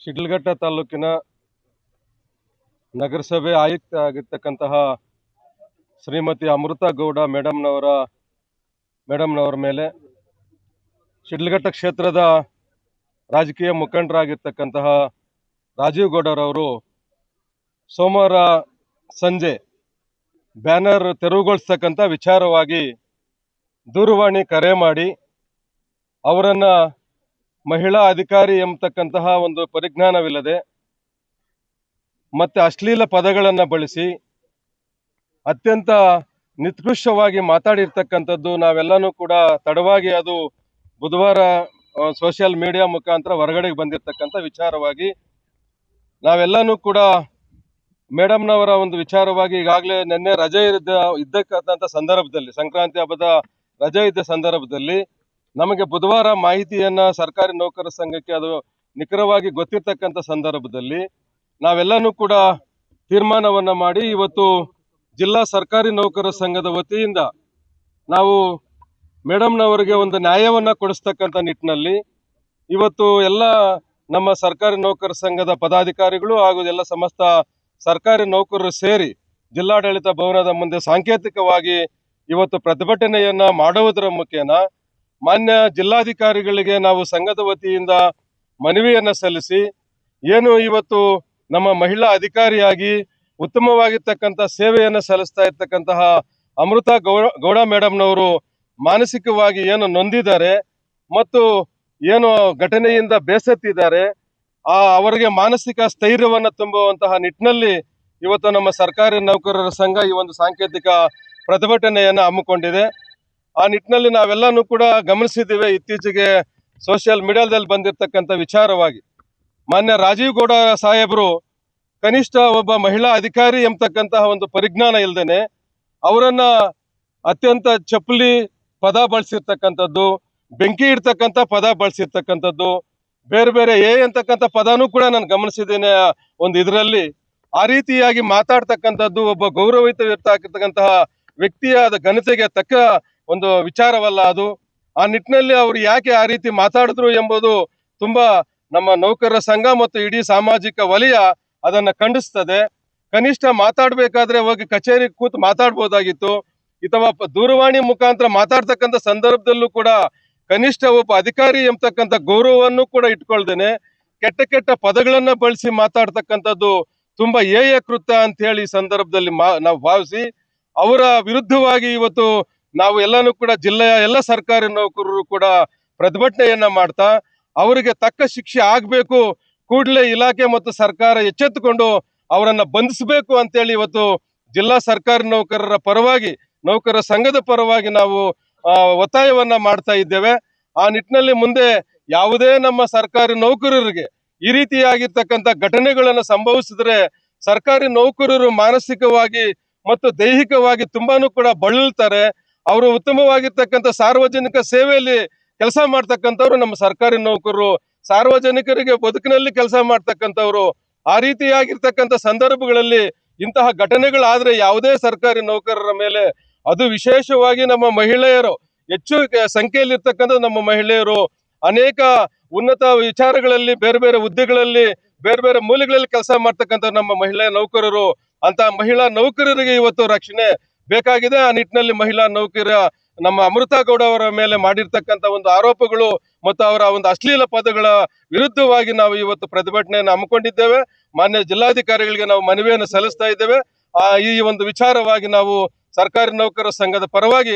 ಶಿಡ್ಲಘಟ್ಟ ತಾಲೂಕಿನ ನಗರಸಭೆ ಆಯುಕ್ತ ಆಗಿರ್ತಕ್ಕಂತಹ ಶ್ರೀಮತಿ ಅಮೃತ ಗೌಡ ಮೇಡಮ್ನವರ ಮೇಲೆ ಶಿಡ್ಲಘಟ್ಟ ಕ್ಷೇತ್ರದ ರಾಜಕೀಯ ಮುಖಂಡರಾಗಿರ್ತಕ್ಕಂತಹ ರಾಜೀವ್ ಗೌಡರವರು ಸೋಮವಾರ ಸಂಜೆ ಬ್ಯಾನರ್ ತೆರವುಗೊಳಿಸ್ತಕ್ಕಂಥ ವಿಚಾರವಾಗಿ ದೂರವಾಣಿ ಕರೆ ಮಾಡಿ ಅವರನ್ನು ಮಹಿಳಾ ಅಧಿಕಾರಿ ಎಂಬತಕ್ಕಂತಹ ಒಂದು ಪರಿಜ್ಞಾನವಿಲ್ಲದೆ ಮತ್ತೆ ಅಶ್ಲೀಲ ಪದಗಳನ್ನು ಬಳಸಿ ಅತ್ಯಂತ ನಿಕೃಷ್ಟವಾಗಿ ಮಾತಾಡಿರ್ತಕ್ಕಂಥದ್ದು ನಾವೆಲ್ಲನೂ ಕೂಡ ತಡವಾಗಿ ಅದು ಬುಧವಾರ ಸೋಷಿಯಲ್ ಮೀಡಿಯಾ ಮುಖಾಂತರ ಹೊರಗಡೆಗೆ ಬಂದಿರತಕ್ಕಂಥ ವಿಚಾರವಾಗಿ ನಾವೆಲ್ಲನೂ ಕೂಡ ಮೇಡಮ್ನವರ ಒಂದು ವಿಚಾರವಾಗಿ ಈಗಾಗಲೇ ನಿನ್ನೆ ರಜೆ ಇದ್ದಕ್ಕಂಥ ಸಂದರ್ಭದಲ್ಲಿ ಸಂಕ್ರಾಂತಿ ಹಬ್ಬದ ರಜೆ ಇದ್ದ ಸಂದರ್ಭದಲ್ಲಿ ನಮಗೆ ಬುಧವಾರ ಮಾಹಿತಿಯನ್ನ ಸರ್ಕಾರಿ ನೌಕರರ ಸಂಘಕ್ಕೆ ಅದು ನಿಖರವಾಗಿ ಗೊತ್ತಿರ್ತಕ್ಕಂಥ ಸಂದರ್ಭದಲ್ಲಿ ನಾವೆಲ್ಲನೂ ಕೂಡ ತೀರ್ಮಾನವನ್ನ ಮಾಡಿ ಇವತ್ತು ಜಿಲ್ಲಾ ಸರ್ಕಾರಿ ನೌಕರರ ಸಂಘದ ವತಿಯಿಂದ ನಾವು ಮೇಡಮ್ನವರಿಗೆ ಒಂದು ನ್ಯಾಯವನ್ನ ಕೊಡಿಸ್ತಕ್ಕಂಥ ನಿಟ್ಟಿನಲ್ಲಿ ಇವತ್ತು ಎಲ್ಲ ನಮ್ಮ ಸರ್ಕಾರಿ ನೌಕರರ ಸಂಘದ ಪದಾಧಿಕಾರಿಗಳು ಹಾಗೂ ಎಲ್ಲ ಸಮಸ್ತ ಸರ್ಕಾರಿ ನೌಕರರು ಸೇರಿ ಜಿಲ್ಲಾಡಳಿತ ಭವನದ ಮುಂದೆ ಸಾಂಕೇತಿಕವಾಗಿ ಇವತ್ತು ಪ್ರತಿಭಟನೆಯನ್ನ ಮಾಡುವುದರ ಮುಖೇನ ಮಾನ್ಯ ಜಿಲ್ಲಾಧಿಕಾರಿಗಳಿಗೆ ನಾವು ಸಂಘದ ವತಿಯಿಂದ ಮನವಿಯನ್ನ ಸಲ್ಲಿಸಿ ಏನು ಇವತ್ತು ನಮ್ಮ ಮಹಿಳಾ ಅಧಿಕಾರಿಯಾಗಿ ಉತ್ತಮವಾಗಿರ್ತಕ್ಕಂಥ ಸೇವೆಯನ್ನು ಸಲ್ಲಿಸ್ತಾ ಇರ್ತಕ್ಕಂತಹ ಅಮೃತ ಗೌಡ ಮೇಡಮ್ನವರು ಮಾನಸಿಕವಾಗಿ ಏನು ನೊಂದಿದ್ದಾರೆ ಮತ್ತು ಏನು ಘಟನೆಯಿಂದ ಬೇಸತ್ತಿದ್ದಾರೆ ಅವರಿಗೆ ಮಾನಸಿಕ ಸ್ಥೈರ್ಯವನ್ನು ತುಂಬುವಂತಹ ನಿಟ್ಟಿನಲ್ಲಿ ಇವತ್ತು ನಮ್ಮ ಸರ್ಕಾರಿ ನೌಕರರ ಸಂಘ ಈ ಒಂದು ಸಾಂಕೇತಿಕ ಪ್ರತಿಭಟನೆಯನ್ನು ಹಮ್ಮಿಕೊಂಡಿದೆ. ಆ ನಿಟ್ಟಿನಲ್ಲಿ ನಾವೆಲ್ಲನೂ ಕೂಡ ಗಮನಿಸಿದ್ದೇವೆ. ಇತ್ತೀಚೆಗೆ ಸೋಷಿಯಲ್ ಮೀಡಿಯಾದಲ್ಲಿ ಬಂದಿರತಕ್ಕಂಥ ವಿಚಾರವಾಗಿ ಮಾನ್ಯ ರಾಜೀವ್ ಗೌಡ ಸಾಹೇಬರು ಕನಿಷ್ಠ ಒಬ್ಬ ಮಹಿಳಾ ಅಧಿಕಾರಿ ಎಂಬತಕ್ಕಂತಹ ಒಂದು ಪರಿಜ್ಞಾನ ಇಲ್ಲದೇನೆ ಅವರನ್ನ ಅತ್ಯಂತ ಚಪ್ಪಲಿ ಪದ ಬಳಸಿರ್ತಕ್ಕಂಥದ್ದು, ಬೆಂಕಿ ಇಡ್ತಕ್ಕಂಥ ಪದ ಬಳಸಿರ್ತಕ್ಕಂಥದ್ದು, ಬೇರೆ ಬೇರೆ ಅಂತಕ್ಕಂಥ ಪದನೂ ಕೂಡ ನಾನು ಗಮನಿಸಿದ್ದೇನೆ. ಒಂದು ಇದರಲ್ಲಿ ಆ ರೀತಿಯಾಗಿ ಮಾತಾಡ್ತಕ್ಕಂಥದ್ದು ಒಬ್ಬ ಗೌರವಯುತವಾಗಿರ್ತಕ್ಕಂತಹ ವ್ಯಕ್ತಿಯ ಘನತೆಗೆ ತಕ್ಕ ಒಂದು ವಿಚಾರವಲ್ಲ ಅದು. ಆ ನಿಟ್ಟಿನಲ್ಲಿ ಅವರು ಯಾಕೆ ಆ ರೀತಿ ಮಾತಾಡಿದ್ರು ಎಂಬುದು ತುಂಬಾ ನಮ್ಮ ನೌಕರರ ಸಂಘ ಮತ್ತು ಇಡೀ ಸಾಮಾಜಿಕ ವಲಯ ಅದನ್ನ ಖಂಡಿಸ್ತದೆ. ಕನಿಷ್ಠ ಮಾತಾಡ್ಬೇಕಾದ್ರೆ ಹೋಗಿ ಕಚೇರಿ ಕೂತು ಮಾತಾಡ್ಬೋದಾಗಿತ್ತು, ಅಥವಾ ದೂರವಾಣಿ ಮುಖಾಂತರ ಮಾತಾಡ್ತಕ್ಕಂಥ ಸಂದರ್ಭದಲ್ಲೂ ಕೂಡ ಕನಿಷ್ಠ ಒಬ್ಬ ಅಧಿಕಾರಿ ಎಂಬತಕ್ಕಂಥ ಗೌರವವನ್ನು ಕೂಡ ಇಟ್ಕೊಳ್ದೇನೆ ಕೆಟ್ಟ ಕೆಟ್ಟ ಪದಗಳನ್ನ ಬಳಸಿ ಮಾತಾಡ್ತಕ್ಕಂಥದ್ದು ತುಂಬಾ ಕೃತ್ಯ ಅಂತ ಹೇಳಿ ಈ ಸಂದರ್ಭದಲ್ಲಿ ನಾವು ಭಾವಿಸಿ ಅವರ ವಿರುದ್ಧವಾಗಿ ಇವತ್ತು ನಾವು ಎಲ್ಲಾನು ಕೂಡ ಜಿಲ್ಲೆಯ ಎಲ್ಲ ಸರ್ಕಾರಿ ನೌಕರರು ಕೂಡ ಪ್ರತಿಭಟನೆಯನ್ನ ಮಾಡ್ತಾ ಅವರಿಗೆ ತಕ್ಕ ಶಿಕ್ಷೆ ಆಗ್ಬೇಕು, ಕೂಡಲೇ ಇಲಾಖೆ ಮತ್ತು ಸರ್ಕಾರ ಎಚ್ಚೆತ್ತುಕೊಂಡು ಅವರನ್ನ ಬಂಧಿಸಬೇಕು ಅಂತೇಳಿ ಇವತ್ತು ಜಿಲ್ಲಾ ಸರ್ಕಾರಿ ನೌಕರರ ಪರವಾಗಿ ನೌಕರರ ಸಂಘದ ಪರವಾಗಿ ನಾವು ಒತ್ತಾಯವನ್ನ ಮಾಡ್ತಾ ಇದ್ದೇವೆ. ಆ ನಿಟ್ಟಿನಲ್ಲಿ ಮುಂದೆ ಯಾವುದೇ ನಮ್ಮ ಸರ್ಕಾರಿ ನೌಕರರಿಗೆ ಈ ರೀತಿಯಾಗಿರ್ತಕ್ಕಂಥ ಘಟನೆಗಳನ್ನು ಸಂಭವಿಸಿದ್ರೆ ಸರ್ಕಾರಿ ನೌಕರರು ಮಾನಸಿಕವಾಗಿ ಮತ್ತು ದೈಹಿಕವಾಗಿ ತುಂಬಾನು ಕೂಡ ಬಳಲ್ತಾರೆ. ಅವರು ಉತ್ತಮವಾಗಿರ್ತಕ್ಕಂಥ ಸಾರ್ವಜನಿಕ ಸೇವೆಯಲ್ಲಿ ಕೆಲಸ ಮಾಡ್ತಕ್ಕಂಥವ್ರು ನಮ್ಮ ಸರ್ಕಾರಿ ನೌಕರರು, ಸಾರ್ವಜನಿಕರಿಗೆ ಬದುಕಿನಲ್ಲಿ ಕೆಲಸ ಮಾಡ್ತಕ್ಕಂಥವ್ರು. ಆ ರೀತಿಯಾಗಿರ್ತಕ್ಕಂಥ ಸಂದರ್ಭಗಳಲ್ಲಿ ಇಂತಹ ಘಟನೆಗಳಾದ್ರೆ ಯಾವುದೇ ಸರ್ಕಾರಿ ನೌಕರರ ಮೇಲೆ, ಅದು ವಿಶೇಷವಾಗಿ ನಮ್ಮ ಮಹಿಳೆಯರು ಹೆಚ್ಚು ಸಂಖ್ಯೆಯಲ್ಲಿರ್ತಕ್ಕಂಥ ನಮ್ಮ ಮಹಿಳೆಯರು ಅನೇಕ ಉನ್ನತ ವಿಚಾರಗಳಲ್ಲಿ ಬೇರೆ ಬೇರೆ ಹುದ್ದೆಗಳಲ್ಲಿ ಬೇರೆ ಬೇರೆ ಮೂಲೆಗಳಲ್ಲಿ ಕೆಲಸ ಮಾಡ್ತಕ್ಕಂಥ ನಮ್ಮ ಮಹಿಳಾ ನೌಕರರು, ಅಂತ ಮಹಿಳಾ ನೌಕರರಿಗೆ ಇವತ್ತು ರಕ್ಷಣೆ ಬೇಕಾಗಿದೆ. ಆ ನಿಟ್ಟಿನಲ್ಲಿ ಮಹಿಳಾ ನೌಕರ ನಮ್ಮ ಅಮೃತ ಗೌಡ ಅವರ ಮೇಲೆ ಮಾಡಿರ್ತಕ್ಕಂಥ ಒಂದು ಆರೋಪಗಳು ಮತ್ತು ಅವರ ಒಂದು ಅಶ್ಲೀಲ ಪದಗಳ ವಿರುದ್ಧವಾಗಿ ನಾವು ಇವತ್ತು ಪ್ರತಿಭಟನೆಯನ್ನು ಹಮ್ಮಿಕೊಂಡಿದ್ದೇವೆ. ಮಾನ್ಯ ಜಿಲ್ಲಾಧಿಕಾರಿಗಳಿಗೆ ನಾವು ಮನವಿಯನ್ನು ಸಲ್ಲಿಸ್ತಾ ಇದ್ದೇವೆ. ಈ ಒಂದು ವಿಚಾರವಾಗಿ ನಾವು ಸರ್ಕಾರಿ ನೌಕರರ ಸಂಘದ ಪರವಾಗಿ